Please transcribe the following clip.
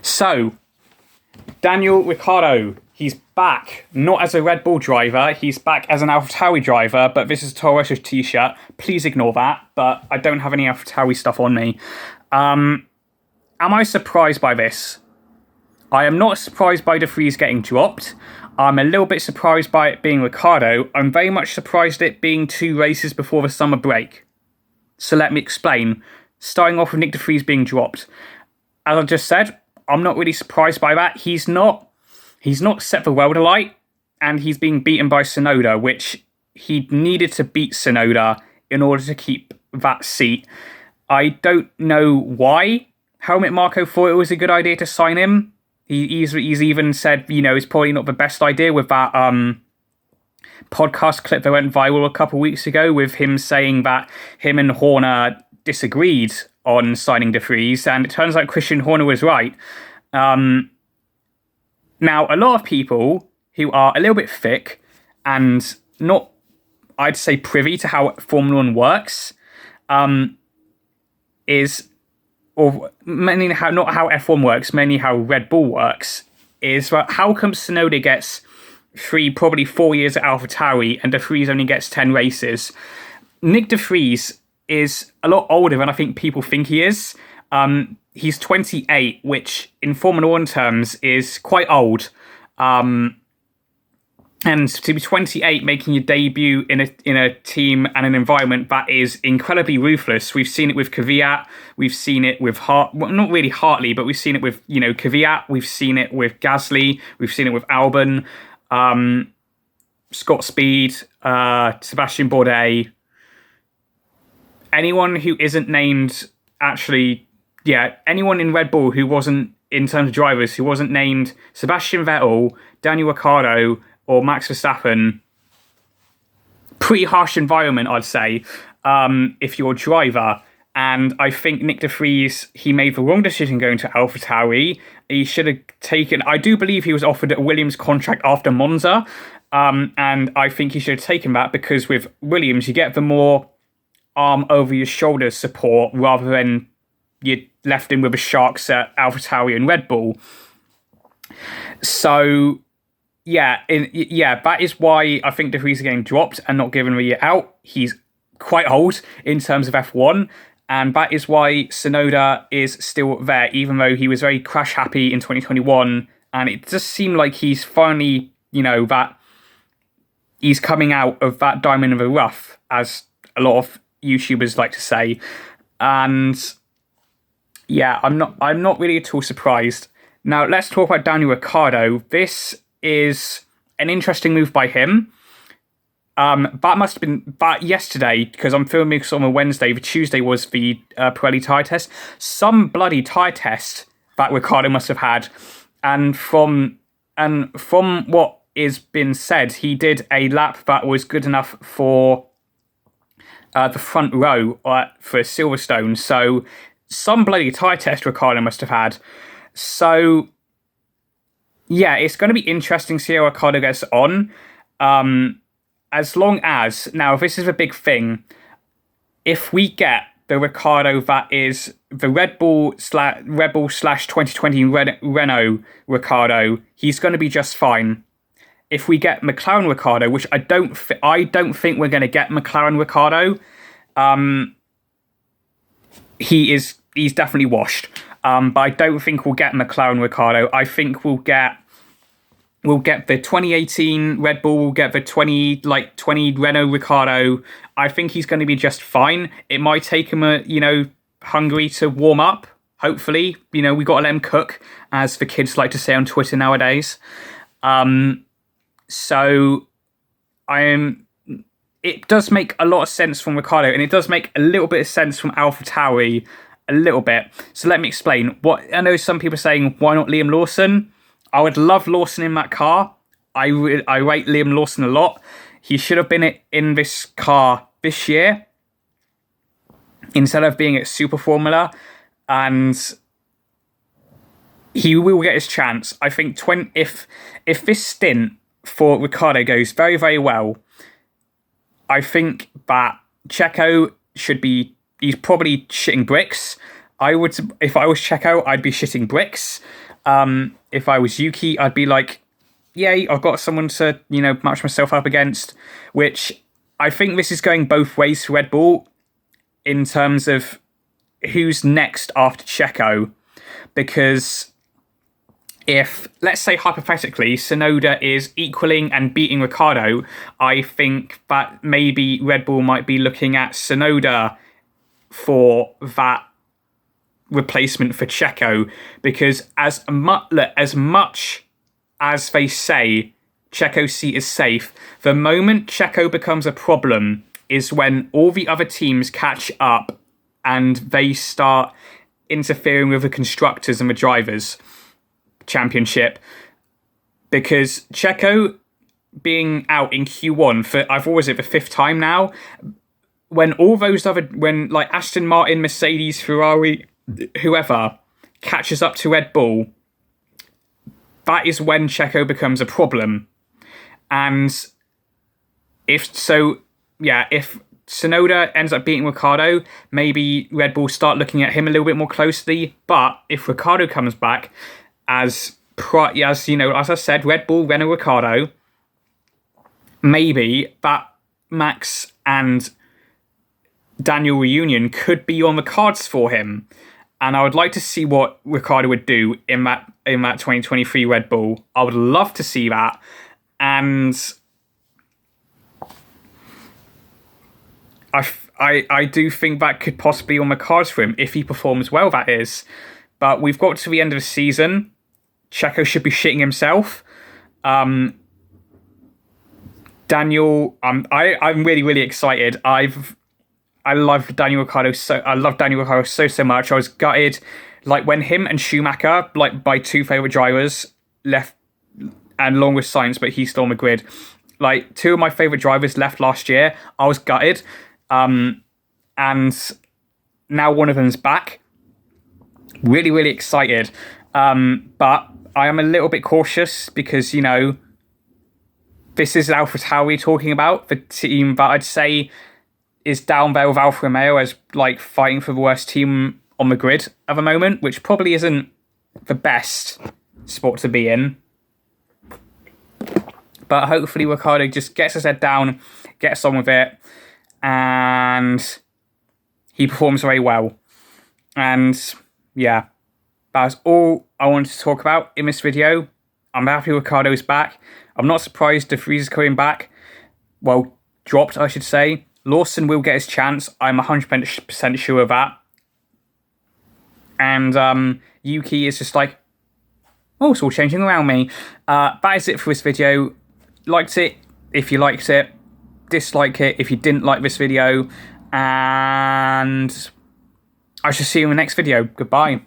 So, Daniel Ricciardo, he's back, not as a Red Bull driver, he's back as an AlphaTauri driver, but this is a Toro Rosso t-shirt. Please ignore that, but I don't have any AlphaTauri stuff on me. Am I surprised by this? I am not surprised by De Vries getting dropped. I'm a little bit surprised by it being Ricciardo. I'm very much surprised it being 2 races before the summer break. So let me explain. Starting off with Nick De Vries being dropped. As I just said, I'm not really surprised by that. He's not set the world alight, and he's being beaten by Tsunoda, which he needed to beat Tsunoda in order to keep that seat. I don't know why Helmut Marko thought it was a good idea to sign him. He's even said, it's probably not the best idea with that podcast clip that went viral a couple of weeks ago with him saying that him and Horner disagreed on signing De Vries, and it turns out Christian Horner was right. Now, a lot of people who are a little bit thick and not, I'd say, privy to how Formula One works, mainly not how F1 works, mainly how Red Bull works, is that how come Tsunoda gets 3, probably 4 years at AlphaTauri and De Vries only gets 10 races? Nick De Vries is a lot older than I think people think he is. He's 28, which in Formula One terms is quite old. And to be 28, making your debut in a team and an environment that is incredibly ruthless. We've seen it with Kvyat. We've seen it with not really Hartley, but we've seen it with Kvyat. We've seen it with Gasly. We've seen it with Albon, Scott Speed, Sebastian Bourdais. Anyone who isn't named, anyone in Red Bull who wasn't, in terms of drivers, who wasn't named Sebastian Vettel, Daniel Ricciardo, or Max Verstappen, pretty harsh environment, I'd say, if you're a driver. And I think Nick De Vries, he made the wrong decision going to AlphaTauri. He should have taken, I do believe he was offered a Williams contract after Monza, and I think he should have taken that, because with Williams, you get the more arm over your shoulder support rather than you're left in with the sharks at AlphaTauri and Red Bull. So, that is why I think De Vries is getting dropped and not given a year out. He's quite old in terms of F1, and that is why Tsunoda is still there, even though he was very crash happy in 2021, and it just seemed like he's finally, that he's coming out of that diamond in the rough, as a lot of YouTubers like to say. And I'm not really at all surprised. Now let's talk about Daniel Ricciardo. This is an interesting move by him. That must have been yesterday, because I'm filming this on a Wednesday. The Tuesday was the Pirelli tyre test. Some bloody tyre test that Ricciardo must have had. And from what is been said, he did a lap that was good enough for the front row for Silverstone. So some bloody tyre test Ricciardo must have had. So it's going to be interesting to see how Ricciardo gets on. As long as, now this is a big thing, if we get the Ricciardo that is the Red Bull / 2020 Renault Ricciardo, he's going to be just fine. If we get McLaren Ricciardo, which I don't think we're going to get McLaren Ricciardo, he's definitely washed. But I don't think we'll get McLaren Ricciardo. I think we'll get the 2018 Red Bull, we'll get the 20 Renault Ricciardo. I think he's going to be just fine. It might take him Hungary to warm up, hopefully. We got to let him cook, as the kids like to say on Twitter nowadays. It does make a lot of sense from Ricciardo, and it does make a little bit of sense from AlphaTauri, a little bit. So let me explain. What I know some people are saying, why not Liam Lawson? I would love Lawson in that car. I rate Liam Lawson a lot. He should have been in this car this year instead of being at Super Formula, and he will get his chance. I think if this stint for Ricciardo goes very, very well, I think that Checo he's probably shitting bricks. I would, if I was Checo, I'd be shitting bricks. If I was Yuki, I'd be like, yay, I've got someone to, match myself up against, which I think this is going both ways for Red Bull in terms of who's next after Checo. Because if, let's say hypothetically, Tsunoda is equaling and beating Riccardo, I think that maybe Red Bull might be looking at Tsunoda for that replacement for Checo, because as much as they say Checo's seat is safe, the moment Checo becomes a problem is when all the other teams catch up and they start interfering with the constructors and the drivers championship, because Checo being out in Q1 for, I've always it the fifth time now, when all those other, when like Aston Martin, Mercedes, Ferrari, whoever catches up to Red Bull, that is when Checo becomes a problem. And if Tsunoda ends up beating Riccardo, maybe Red Bull start looking at him a little bit more closely. But if Riccardo comes back, as I said, Red Bull, Renault, Riccardo, maybe that Max and Daniel reunion could be on the cards for him. And I would like to see what Riccardo would do in that 2023 Red Bull. I would love to see that. And I do think that could possibly be on the cards for him if he performs well, that is. But we've got to the end of the season. Checo should be shitting himself. Daniel, I'm really, really excited. I love Daniel Ricciardo so much. I was gutted, like when him and Schumacher, like my two favorite drivers, left, and along with Sainz, but he's still on the grid. Like two of my favorite drivers left last year. I was gutted, and now one of them's back. Really, really excited, but I am a little bit cautious because this is AlphaTauri talking about, the team that I'd say is down there with Alfa Romeo as like fighting for the worst team on the grid at the moment, which probably isn't the best sport to be in. But hopefully Ricciardo just gets his head down, gets on with it, and he performs very well. And yeah, that's all I wanted to talk about in this video. I'm happy Ricciardo's back. I'm not surprised De Vries is coming back. Well, dropped, I should say. Lawson will get his chance. I'm 100% sure of that. And Yuki is just like, oh, it's all changing around me. That is it for this video. Liked it if you liked it. Dislike it if you didn't like this video. And I shall see you in the next video. Goodbye.